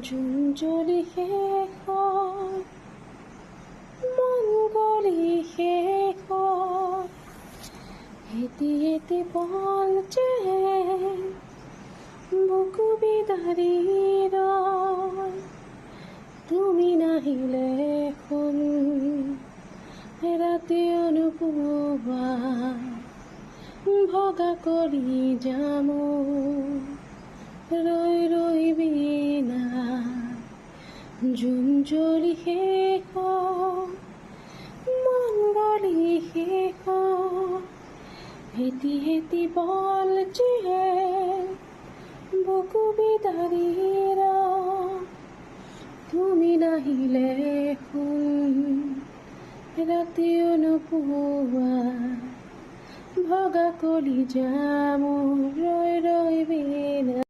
June জ্বলি শেষ হয়, মন গলি শেষ হয়, এটি এটি বলছে বুকু বিদারি রয়। তুমি নাহিলে শুন ৰাতি অনুপুৱা ভগা কৰি যাম ৰৈ ৰৈ বিনা। জুন জ্বলি শেষ হয়, মন গলি শেষ হয়, হেতি হেতি বলছে বুকু বিদাৰি ৰয়। তুমি নাহিলে শুন ৰাতি অনুপুৱা ভগা কৰি যাম ৰৈ ৰৈ বিনা।